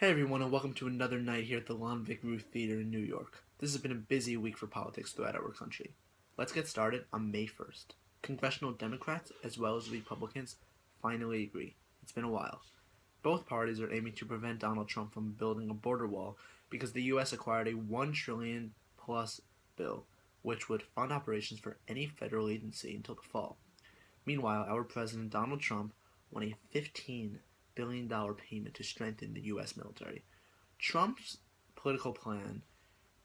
Hey everyone, and welcome to another night here at the Lon Vic Ruth Theater in New York. This has been a busy week for politics throughout our country. Let's get started on May 1st. Congressional Democrats, as well as Republicans, finally agree. It's been a while. Both parties are aiming to prevent Donald Trump from building a border wall because the U.S. acquired a $1 trillion plus bill, which would fund operations for any federal agency until the fall. Meanwhile, our President Donald Trump won a $15 billion payment to strengthen the U.S. military. Trump's political plan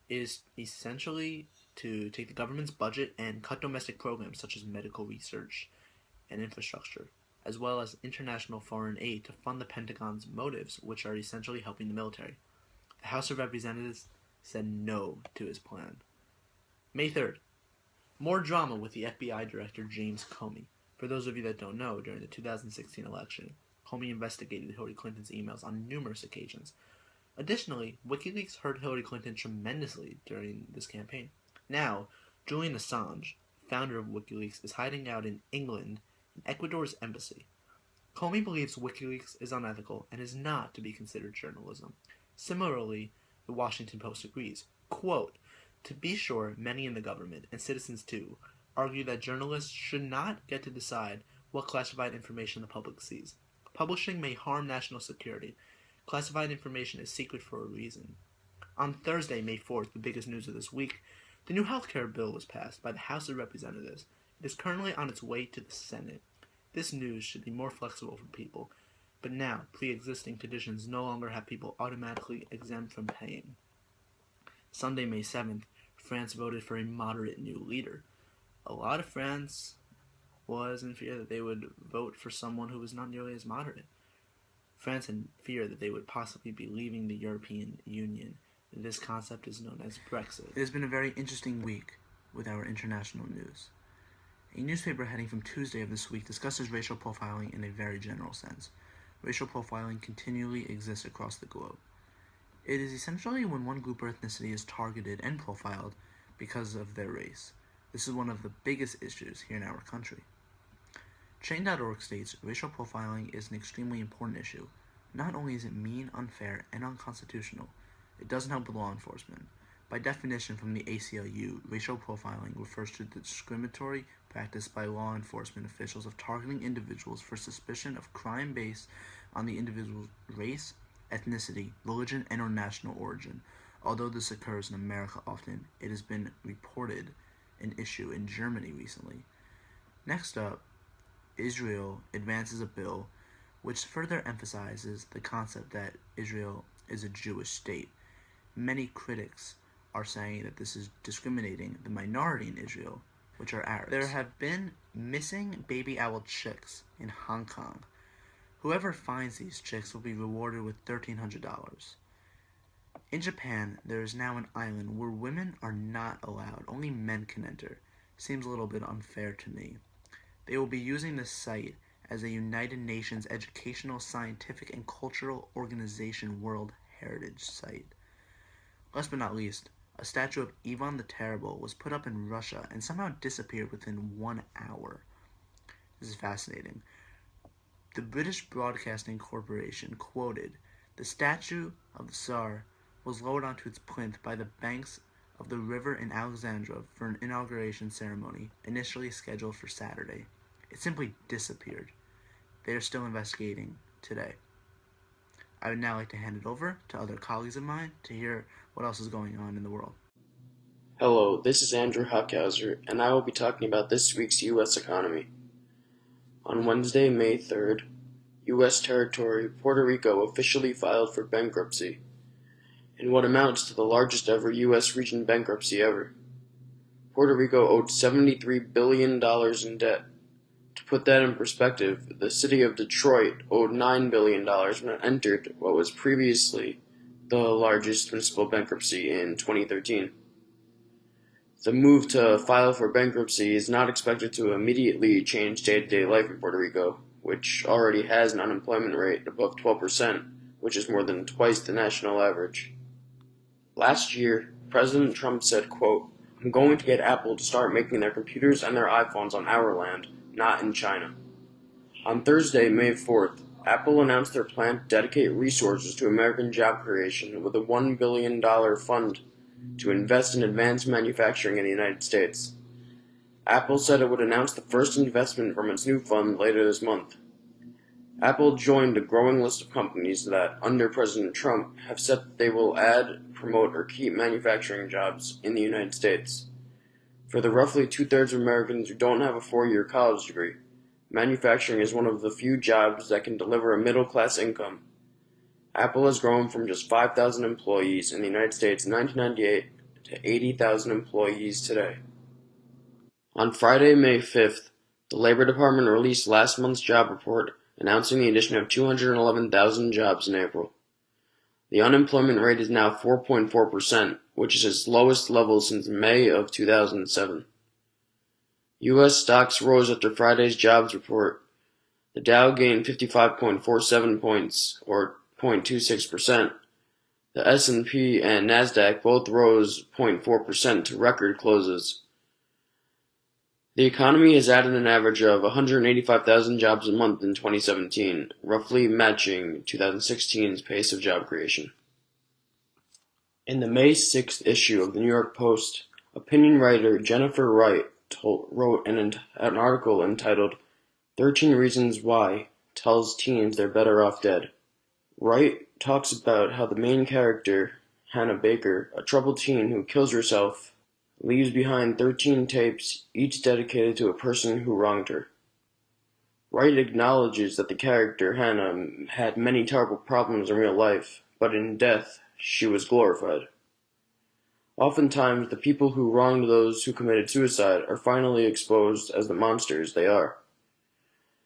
is essentially to take the government's budget and cut domestic programs such as medical research and infrastructure, as well as international foreign aid to fund the Pentagon's motives, which are essentially helping the military. The House of Representatives said no to his plan. May 3rd. More drama with the FBI Director James Comey. For those of you that don't know, during the 2016 election, Comey investigated Hillary Clinton's emails on numerous occasions. Additionally, WikiLeaks hurt Hillary Clinton tremendously during this campaign. Now, Julian Assange, founder of WikiLeaks, is hiding out in England in Ecuador's embassy. Comey believes WikiLeaks is unethical and is not to be considered journalism. Similarly, the Washington Post agrees. Quote, "To be sure, many in the government, and citizens too, argue that journalists should not get to decide what classified information the public sees. Publishing may harm national security. Classified information is secret for a reason." On Thursday, May 4th, the biggest news of this week, the new healthcare bill was passed by the House of Representatives. It is currently on its way to the Senate. This news should be more flexible for people, but now pre-existing conditions no longer have people automatically exempt from paying. Sunday, May 7th, France voted for a moderate new leader. A lot of France was in fear that they would vote for someone who was not nearly as moderate. France in fear that they would possibly be leaving the European Union. This concept is known as Brexit. It has been a very interesting week with our international news. A newspaper heading from Tuesday of this week discusses racial profiling in a very general sense. Racial profiling continually exists across the globe. It is essentially when one group or ethnicity is targeted and profiled because of their race. This is one of the biggest issues here in our country. Chain.org states racial profiling is an extremely important issue. Not only is it mean, unfair, and unconstitutional, it doesn't help law enforcement. By definition from the ACLU, racial profiling refers to the discriminatory practice by law enforcement officials of targeting individuals for suspicion of crime based on the individual's race, ethnicity, religion, and/or national origin. Although this occurs in America often, it has been reported an issue in Germany recently. Next up, Israel advances a bill which further emphasizes the concept that Israel is a Jewish state. Many critics are saying that this is discriminating the minority in Israel, which are Arabs. There have been missing baby owl chicks in Hong Kong. Whoever finds these chicks will be rewarded with $1,300. In Japan, there is now an island where women are not allowed, only men can enter. Seems a little bit unfair to me. They will be using this site as a United Nations educational, scientific, and cultural organization World Heritage Site. Last but not least, a statue of Ivan the Terrible was put up in Russia and somehow disappeared within 1 hour. This is fascinating. The British Broadcasting Corporation quoted, "The statue of the Tsar was lowered onto its plinth by the banks of the river in Alexandria for an inauguration ceremony initially scheduled for Saturday. It simply disappeared. They are still investigating today." I would now like to hand it over to other colleagues of mine to hear what else is going on in the world. Hello, this is Andrew Hockhauser, and I will be talking about this week's U.S. economy. On Wednesday, May 3rd, U.S. territory Puerto Rico officially filed for bankruptcy, in what amounts to the largest ever U.S. region bankruptcy ever. Puerto Rico owed $73 billion in debt. To put that in perspective, the city of Detroit owed $9 billion when it entered what was previously the largest municipal bankruptcy in 2013. The move to file for bankruptcy is not expected to immediately change day-to-day life in Puerto Rico, which already has an unemployment rate above 12%, which is more than twice the national average. Last year, President Trump said, quote, "I'm going to get Apple to start making their computers and their iPhones on our land, not in China." On Thursday, May 4th, Apple announced their plan to dedicate resources to American job creation with a $1 billion fund to invest in advanced manufacturing in the United States. Apple said it would announce the first investment from its new fund later this month. Apple joined a growing list of companies that, under President Trump, have said that they will add, promote, or keep manufacturing jobs in the United States. For the roughly two-thirds of Americans who don't have a four-year college degree, manufacturing is one of the few jobs that can deliver a middle-class income. Apple has grown from just 5,000 employees in the United States in 1998 to 80,000 employees today. On Friday, May 5th, the Labor Department released last month's job report announcing the addition of 211,000 jobs in April. The unemployment rate is now 4.4%, which is its lowest level since May of 2007. U.S. stocks rose after Friday's jobs report. The Dow gained 55.47 points, or 0.26%. The S&P and Nasdaq both rose 0.4% to record closes. The economy has added an average of 185,000 jobs a month in 2017, roughly matching 2016's pace of job creation. In the May 6th issue of the New York Post, opinion writer Jennifer Wright wrote an article entitled 13 Reasons Why Tells Teens They're Better Off Dead. Wright talks about how the main character, Hannah Baker, a troubled teen who kills herself, leaves behind 13 tapes, each dedicated to a person who wronged her. Wright acknowledges that the character, Hannah, had many terrible problems in real life, but in death, she was glorified. Oftentimes, the people who wronged those who committed suicide are finally exposed as the monsters they are.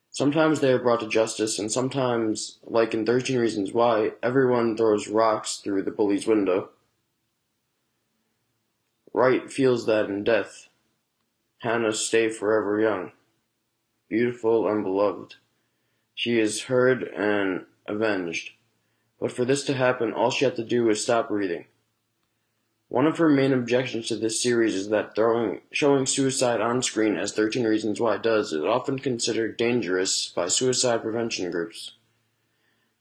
Sometimes they are brought to justice, and sometimes, like in 13 Reasons Why, everyone throws rocks through the bully's window. Wright feels that in death, Hannah stays forever young, beautiful and beloved. She is heard and avenged. But for this to happen, all she had to do was stop breathing. One of her main objections to this series is that showing suicide on screen, as 13 Reasons Why does, is often considered dangerous by suicide prevention groups.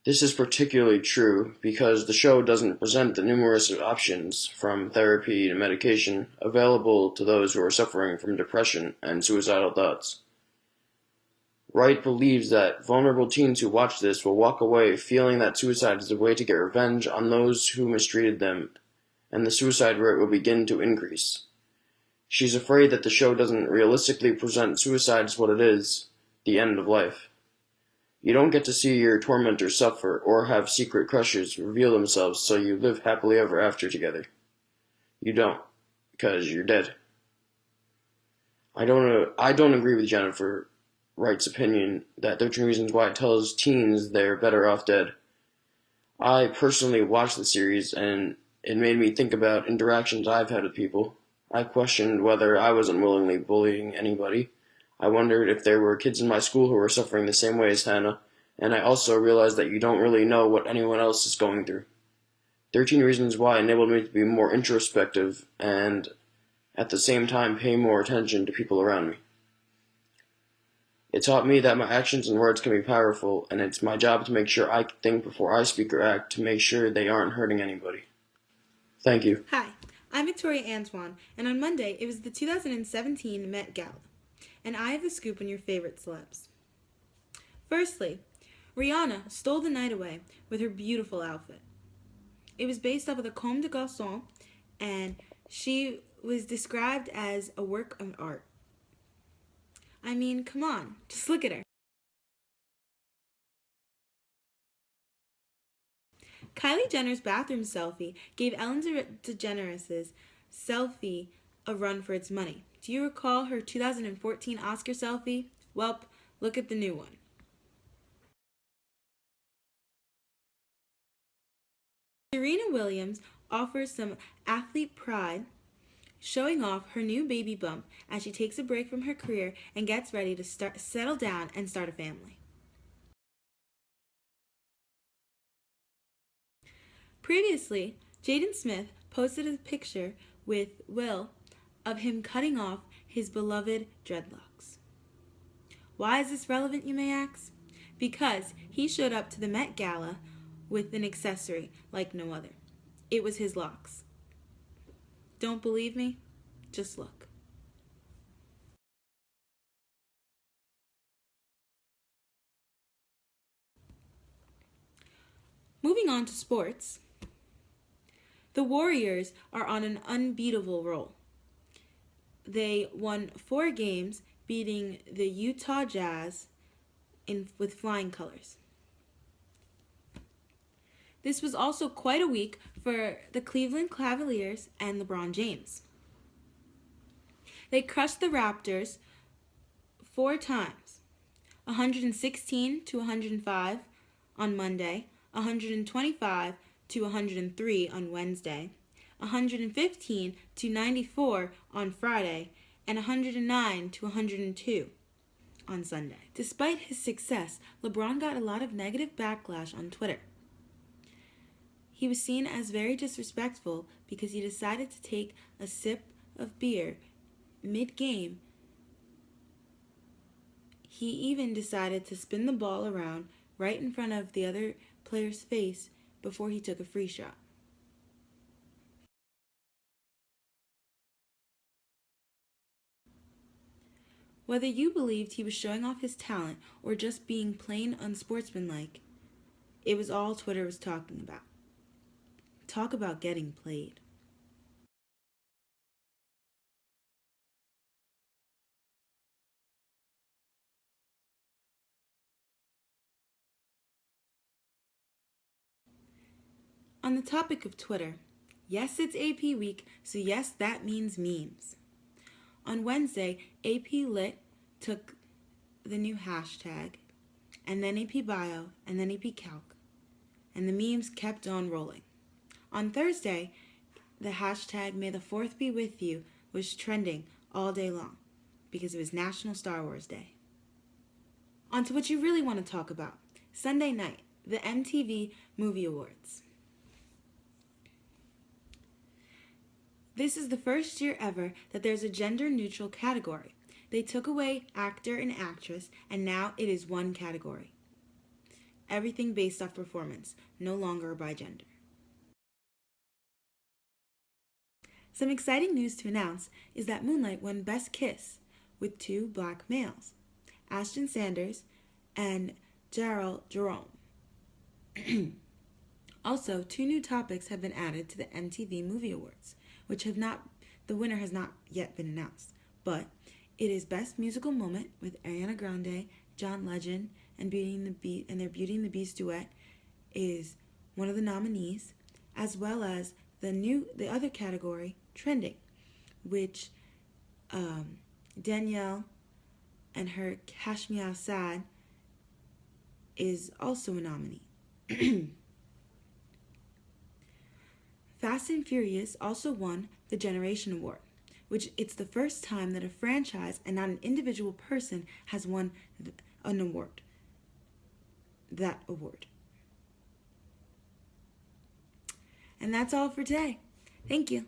This is particularly true because the show doesn't present the numerous options, from therapy to medication, available to those who are suffering from depression and suicidal thoughts. Wright believes that vulnerable teens who watch this will walk away feeling that suicide is a way to get revenge on those who mistreated them, and the suicide rate will begin to increase. She's afraid that the show doesn't realistically present suicide as what it is, the end of life. You don't get to see your tormentors suffer or have secret crushes reveal themselves so you live happily ever after together. You don't, because you're dead. I don't agree with Jennifer Wright's opinion that 13 Reasons Why tells teens they're better off dead. I personally watched the series, and it made me think about interactions I've had with people. I questioned whether I was unwillingly bullying anybody. I wondered if there were kids in my school who were suffering the same way as Hannah, and I also realized that you don't really know what anyone else is going through. 13 Reasons Why enabled me to be more introspective and, at the same time, pay more attention to people around me. It taught me that my actions and words can be powerful, and it's my job to make sure I think before I speak or act to make sure they aren't hurting anybody. Thank you. Hi, I'm Victoria Antoine, and on Monday it was the 2017 Met Gala, and I have the scoop on your favorite celebs. Firstly, Rihanna stole the night away with her beautiful outfit. It was based off of the Comme des Garçons, and she was described as a work of art. I mean, come on, just look at her. Kylie Jenner's bathroom selfie gave Ellen DeGeneres' selfie a run for its money. Do you recall her 2014 Oscar selfie? Welp, look at the new one. Serena Williams offers some athlete pride, showing off her new baby bump as she takes a break from her career and gets ready to settle down and start a family. Previously, Jaden Smith posted a picture with Will of him cutting off his beloved dreadlocks. Why is this relevant, you may ask? because he showed up to the Met Gala with an accessory like no other. It was his locks. Don't believe me? Just look. Moving on to sports. The Warriors are on an unbeatable roll. They won 4 games, beating the Utah Jazz with flying colors. This was also quite a week for the Cleveland Cavaliers and LeBron James. They crushed the Raptors 4 times, 116-105 on Monday, 125-103 on Wednesday, 115-94 on Friday, and 109-102 on Sunday. Despite his success, LeBron got a lot of negative backlash on Twitter. He was seen as very disrespectful because he decided to take a sip of beer mid-game. He even decided to spin the ball around right in front of the other player's face before he took a free shot. Whether you believed he was showing off his talent or just being plain unsportsmanlike, it was all Twitter was talking about. Talk about getting played. On the topic of Twitter, yes, it's AP week, so yes, that means memes. On Wednesday, AP Lit took the new hashtag, and then AP Bio, and then AP Calc, and the memes kept on rolling. On Thursday, the hashtag May the 4th be with you was trending all day long because it was National Star Wars Day. On to what you really want to talk about. Sunday night, the MTV Movie Awards. This is the first year ever that there's a gender-neutral category. They took away actor and actress, and now it is one category. Everything based off performance, no longer by gender. Some exciting news to announce is that Moonlight won Best Kiss with 2 black males, Ashton Sanders and Jarrell Jerome. Also, 2 new topics have been added to the MTV Movie Awards, the winner has not yet been announced, but it is Best Musical Moment with Ariana Grande, John Legend, and their Beauty and the Beast duet is one of the nominees, as well as the other category, Trending, which Danielle and her Cash Me Outside is also a nominee. Fast and Furious also won the Generation Award, which it's the first time that a franchise and not an individual person has won an award. That award. And that's all for today. Thank you.